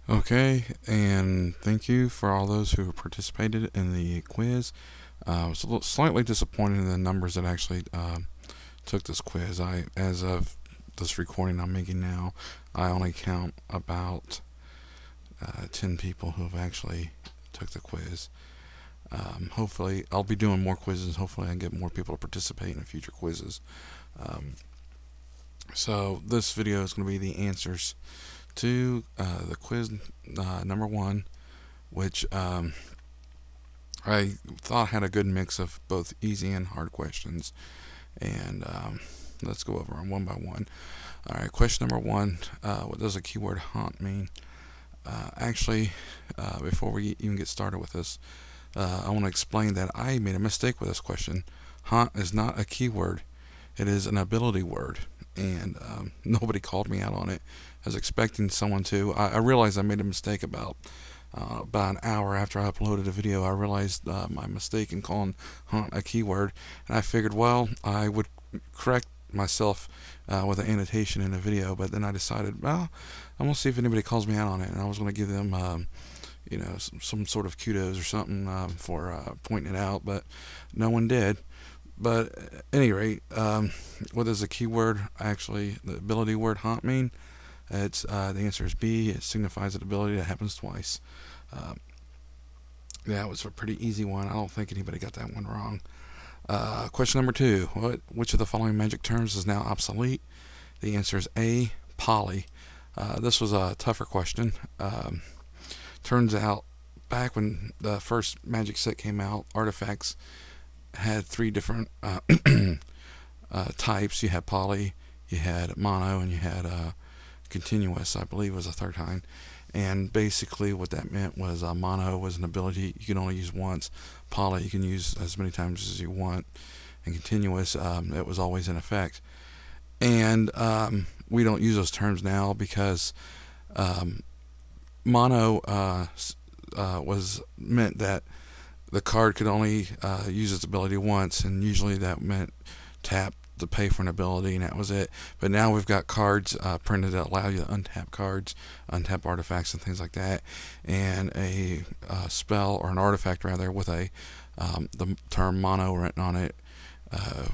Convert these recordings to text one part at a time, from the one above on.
Okay, and thank you for all those who participated in the quiz. I was slightly disappointed in the numbers that actually took this quiz. As of this recording I'm making now, I only count about 10 people who have actually took the quiz. Hopefully, I'll be doing more quizzes. Hopefully, I can get more people to participate in future quizzes. So this video is going to be the answers to the quiz number 1, which I thought had a good mix of both easy and hard questions. And let's go over them one by one. Alright, question number 1, what does the keyword haunt mean? Actually, before we even get started with this, I want to explain that I made a mistake with this question. Haunt is not a keyword. It is an ability word. And nobody called me out on it. I was expecting someone to. I realized I made a mistake about an hour after I uploaded a video. I realized my mistake in calling haunt a keyword, and I figured, well, I would correct myself with an annotation in a video. But then I decided, well, I'm gonna see if anybody calls me out on it, and I was gonna give them some sort of kudos or something for pointing it out, but no one did. But at any rate, what does the keyword, actually the ability word haunt mean? It's the answer is B. It signifies an ability that happens twice. That was a pretty easy one. I don't think anybody got that one wrong. Question number 2. Which of the following magic terms is now obsolete? The answer is A. Poly. This was a tougher question. Turns out, back when the first Magic set came out, artifacts had 3 different types. You had poly, you had mono, and you had continuous, I believe was a third kind. And basically what that meant was mono was an ability you can only use once. Poly you can use as many times as you want. And continuous, it was always in effect. And we don't use those terms now because mono was meant that the card could only use its ability once, and usually that meant tap to pay for an ability, and that was it. But now we've got cards printed that allow you to untap cards, untap artifacts and things like that, and a spell, or an artifact rather, with the term mono written on it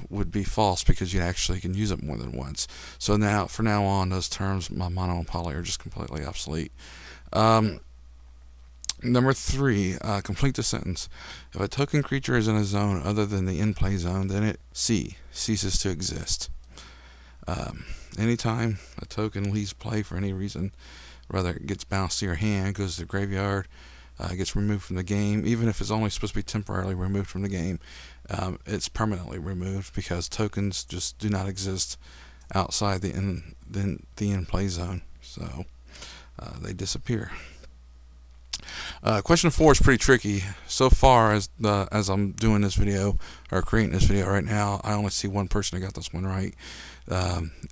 would be false, because you actually can use it more than once. So now, from now on, those terms mono and poly are just completely obsolete. Number 3, complete the sentence. If a token creature is in a zone other than the in-play zone, then it ceases to exist. Anytime a token leaves play for any reason, whether it gets bounced to your hand, goes to the graveyard, gets removed from the game, even if it's only supposed to be temporarily removed from the game, it's permanently removed, because tokens just do not exist outside the in-play zone. So they disappear. Question 4 is pretty tricky. So far as I'm doing this video, or creating this video right now, I only see one person that got this one right.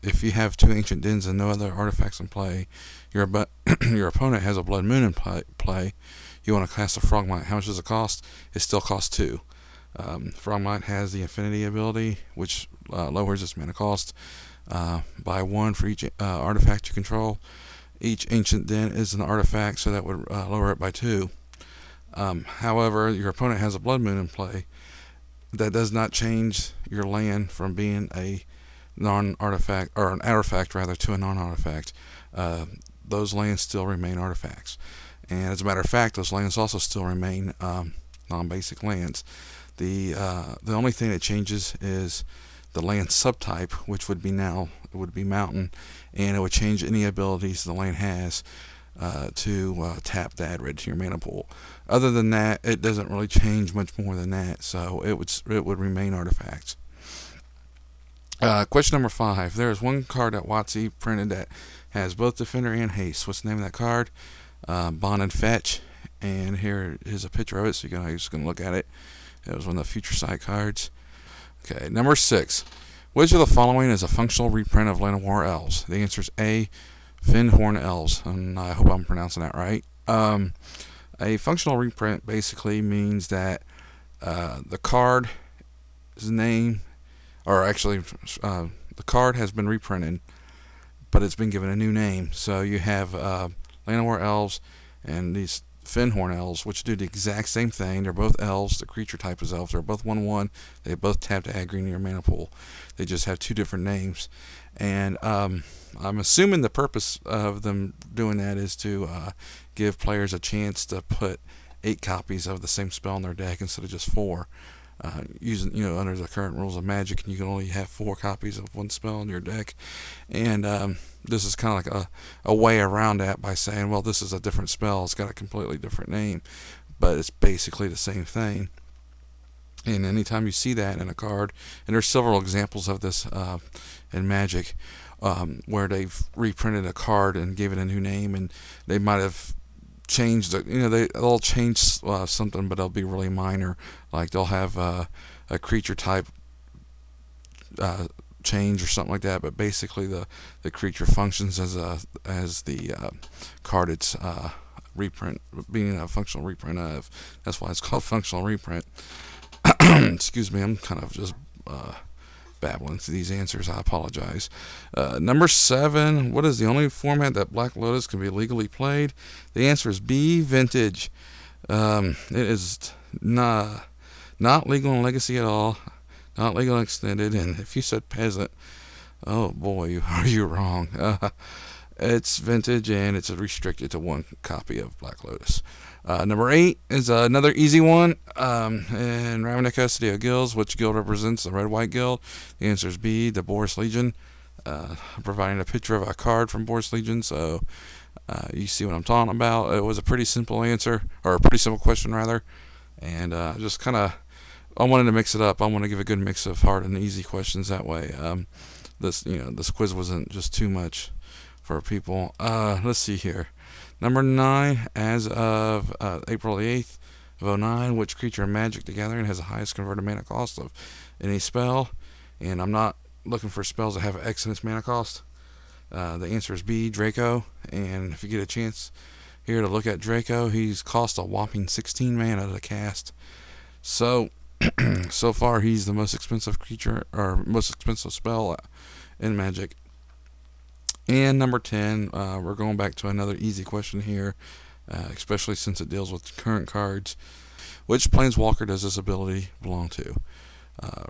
If you have 2 Ancient Dens and no other artifacts in play, your opponent has a Blood Moon in play, you want to cast a Frogmite. How much does it cost? It still costs 2. Frogmite has the Infinity ability, which lowers its mana cost by 1 for each artifact you control. Each Ancient Den is an artifact, so that would lower it by 2. However, your opponent has a Blood Moon in play. That does not change your land from being a non-artifact, or an artifact rather, to a non-artifact. Those lands still remain artifacts. And as a matter of fact, those lands also still remain non-basic lands. The only thing that changes is the land subtype, which would be mountain, and it would change any abilities the land has to tap to add red to your mana pool. Other than that, it doesn't really change much more than that, so it would remain artifacts. Question number 5. There is one card at WOTC Printed that has both Defender and Haste. What's the name of that card? Bonded Fetch, and here is a picture of it, so you're just going to look at it. It was one of the Future Sight cards. Okay, number 6. Which of the following is a functional reprint of Llanowar Elves? The answer is A. Fyndhorn Elves, and I hope I'm pronouncing that right. A functional reprint basically means that the card's name, or actually the card has been reprinted, but it's been given a new name. So you have Llanowar Elves and these Fenhorn Elves, which do the exact same thing. They're both elves. The creature type is elves. They're both 1/1. They both tap to add green to your mana pool. They just have 2 different names. And I'm assuming the purpose of them doing that is to give players a chance to put 8 copies of the same spell in their deck instead of just 4. Using, under the current rules of Magic, you can only have 4 copies of one spell in your deck. And this is kind of like a way around that by saying, well, this is a different spell. It's got a completely different name, but it's basically the same thing. And anytime you see that in a card, and there's several examples of this in Magic, where they've reprinted a card and gave it a new name, and they might have changed they'll change something, but they'll be really minor. Like they'll have a creature type change or something like that, but basically the creature functions as the card it's reprint, being a functional reprint of. That's why it's called functional reprint. Excuse me, I'm kind of just babbling through these answers. I apologize. Number 7, what is the only format that Black Lotus can be legally played? The answer is B, Vintage. It is not legal in Legacy at all, not legal in Extended, and if you said Peasant, oh boy, are you wrong. It's Vintage, and it's restricted to 1 copy of Black Lotus. Number 8 is another easy one. In Ravnica, City of Guilds, which guild represents the Red-White Guild? The answer is B, the Boris Legion. I'm providing a picture of a card from Boris Legion, so you see what I'm talking about. It was a pretty simple answer, or a pretty simple question rather, and just kind of, I wanted to mix it up. I want to give a good mix of hard and easy questions that way. This quiz wasn't just too much for people. Let's see here. Number 9, as of April 8th of 2009, which creature in Magic the Gathering has the highest converted mana cost of any spell? And I'm not looking for spells that have X in its mana cost. The answer is B, Draco. And if you get a chance here to look at Draco, he's cost a whopping 16 mana to cast. So, so far he's the most expensive creature, or most expensive spell in Magic. And number 10, we're going back to another easy question here, especially since it deals with current cards. Which Planeswalker does this ability belong to?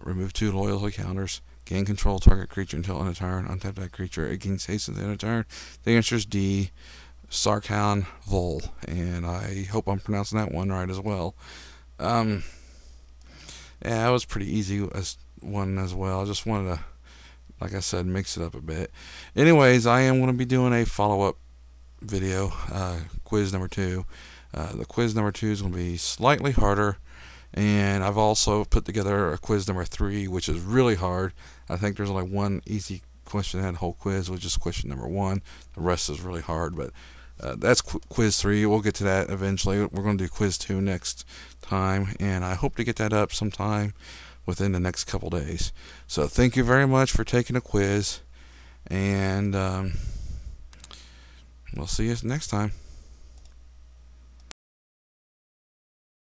Remove 2 loyalty counters, gain control of target creature until end of turn, untap that creature, it gains haste at the end of turn. The answer is D, Sarkhan Vol, and I hope I'm pronouncing that one right as well. Yeah, that was pretty easy as one as well. I just wanted to, like I said, mix it up a bit. Anyways, I am going to be doing a follow-up video, quiz number 2. The quiz number 2 is going to be slightly harder, and I've also put together a quiz number 3, which is really hard. I think there's only one easy question in that whole quiz, which is question number 1. The rest is really hard, but that's quiz 3. We'll get to that eventually. We're going to do quiz 2 next time, and I hope to get that up sometime within the next couple days. So thank you very much for taking a quiz, and we'll see you next time.